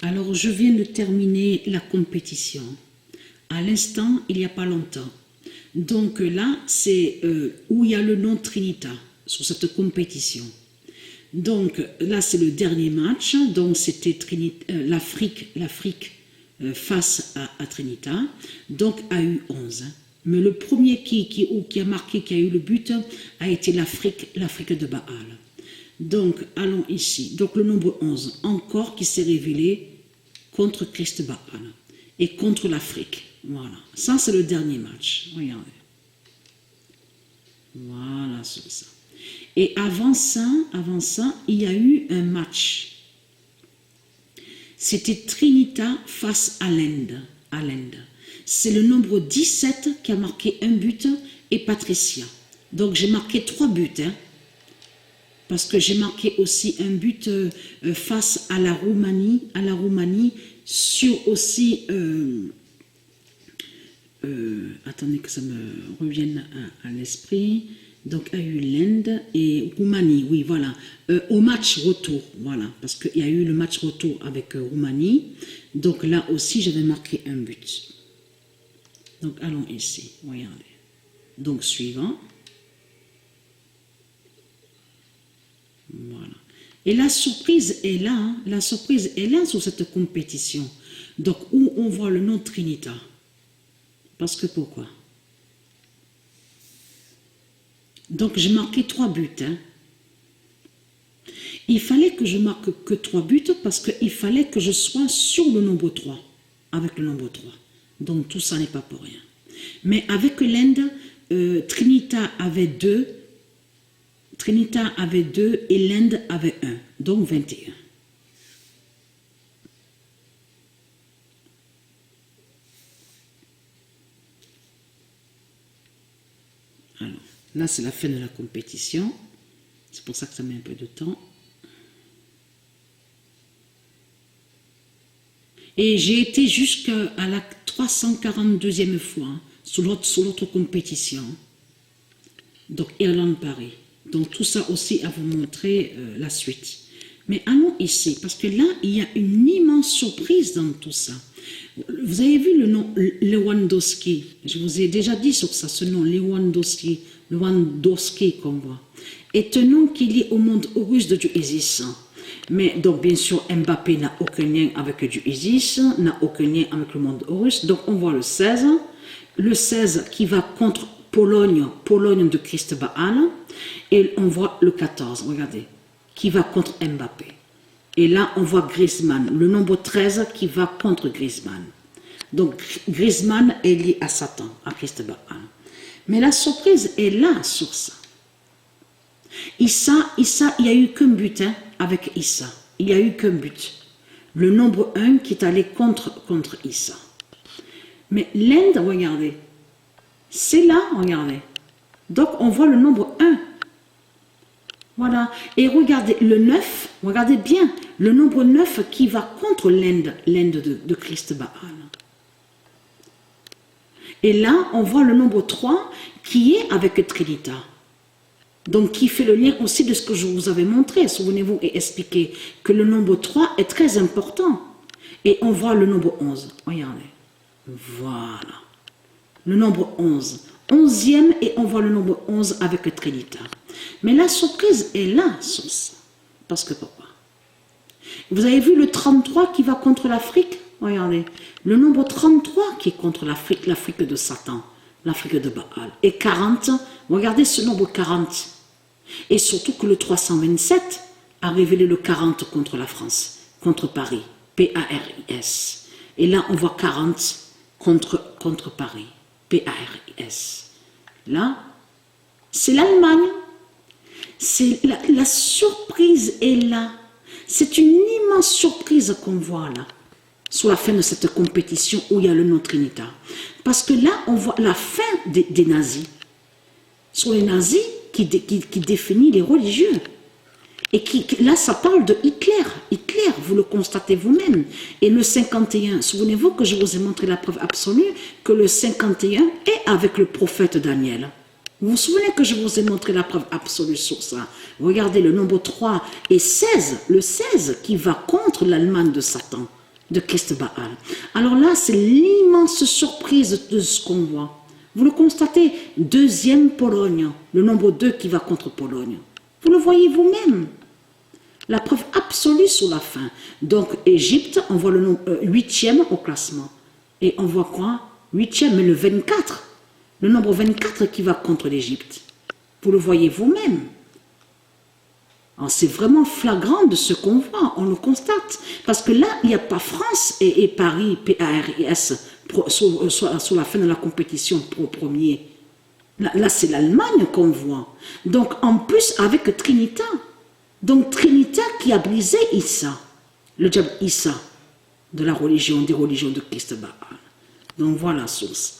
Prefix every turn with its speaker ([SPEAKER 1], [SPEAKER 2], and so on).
[SPEAKER 1] Alors, je viens de terminer la compétition. À l'instant, il n'y a pas longtemps. Donc là, c'est où il y a le nom Trinita, sur cette compétition. Donc là, c'est le dernier match. Donc c'était l'Afrique face à Trinita. Donc a eu 11. Mais le premier qui a marqué, qui a eu le but, a été l'Afrique de Baal. Donc, allons ici. Donc, le nombre 11, encore qui s'est révélé contre Christ Baal et contre l'Afrique. Voilà. Ça, c'est le dernier match. Regardez. Voilà, c'est ça. Et avant ça, il y a eu un match. C'était Trinita face à l'Inde. C'est le nombre 17 qui a marqué un but et Patricia. Donc, j'ai marqué 3 buts, hein. Parce que j'ai marqué aussi un but face à la Roumanie, sur aussi, attendez que ça me revienne à l'esprit, donc il y a eu l'Inde et Roumanie, oui voilà, au match retour, voilà, parce qu'il y a eu le match retour avec Roumanie, donc là aussi j'avais marqué un but. Donc allons ici, regardez, donc suivant. Voilà. Et la surprise est là, hein? La surprise est là sur cette compétition. Donc, où on voit le nom Trinita. Parce que pourquoi? Donc, j'ai marqué 3 buts. Hein? Il fallait que je marque que 3 buts parce qu'il fallait que je sois sur le nombre 3. Avec le nombre 3. Donc, tout ça n'est pas pour rien. Mais avec l'Inde, Trinita avait 2. Trinita avait 2 et l'Inde avait 1, donc 21. Alors, là c'est la fin de la compétition. C'est pour ça que ça met un peu de temps. Et j'ai été jusqu'à la 342e fois hein, sur l'autre compétition. Donc Irlande-Paris. Donc tout ça aussi à vous montrer la suite. Mais allons ici, parce que là, il y a une immense surprise dans tout ça. Vous avez vu le nom Lewandowski. Je vous ai déjà dit sur ça, ce nom Lewandowski qu'on voit. Est un nom qui est lié au monde russe de Dieu Isis. Mais donc bien sûr, Mbappé n'a aucun lien avec Dieu Isis, n'a aucun lien avec le monde russe. Donc on voit le 16. Le 16 qui va contre Pologne de Christ Baal. Et on voit le 14, regardez, qui va contre Mbappé. Et là, on voit Griezmann, le nombre 13 qui va contre Griezmann. Donc, Griezmann est lié à Satan, à Christ Baal. Mais la surprise est là sur ça. Issa, il n'y a eu qu'un but hein, avec Issa. Il n'y a eu qu'un but. Le nombre 1 qui est allé contre Issa. Mais l'Inde, regardez, c'est là, regardez. Donc, on voit le nombre 1. Voilà. Et regardez, le 9, regardez bien, le nombre 9 qui va contre l'Inde de Christ Baal. Et là, on voit le nombre 3 qui est avec Trinita. Donc, qui fait le lien aussi de ce que je vous avais montré, souvenez-vous, et expliqué que le nombre 3 est très important. Et on voit le nombre 11. Regardez. Voilà. Le nombre 11. 11e et on voit le nombre 11 avec Trinita. Mais la surprise est là sur ça. Parce que pourquoi? Vous avez vu le 33 qui va contre l'Afrique? Regardez. Le nombre 33 qui est contre l'Afrique de Satan, l'Afrique de Baal. Et 40, regardez ce nombre 40. Et surtout que le 327 a révélé le 40 contre la France, contre Paris. P-A-R-I-S. Et là, on voit 40 contre Paris. P-A-R-I-S. Là, c'est l'Allemagne. C'est la surprise est là. C'est une immense surprise qu'on voit là, sur la fin de cette compétition où il y a le nom Trinita. Parce que là, on voit la fin des nazis. Sur les nazis qui définit les religieux. Et là, ça parle de Hitler. Hitler, vous le constatez vous-même. Et le 51, souvenez-vous que je vous ai montré la preuve absolue que le 51 est avec le prophète Daniel. Vous vous souvenez que je vous ai montré la preuve absolue sur ça? Regardez le nombre 3 et 16, le 16 qui va contre l'Allemagne de Satan. de Christ Baal. Alors là, c'est l'immense surprise de ce qu'on voit. Vous le constatez, deuxième Pologne, le nombre 2 qui va contre Pologne. Vous le voyez vous-même. La preuve absolue sur la fin. Donc, Égypte, on voit le nombre 8e au classement. Et on voit quoi? 8e, mais le 24. Le nombre 24 qui va contre l'Égypte. Vous le voyez vous-même. C'est vraiment flagrant de ce qu'on voit, on le constate. Parce que là, il n'y a pas France et Paris, PARIS, sur la fin de la compétition au premier. Là c'est l'Allemagne qu'on voit. Donc, en plus, avec Trinita. Donc, Trinita qui a brisé Issa, le diable Issa, de la religion, des religions de Christ Baal. Donc, voilà la source.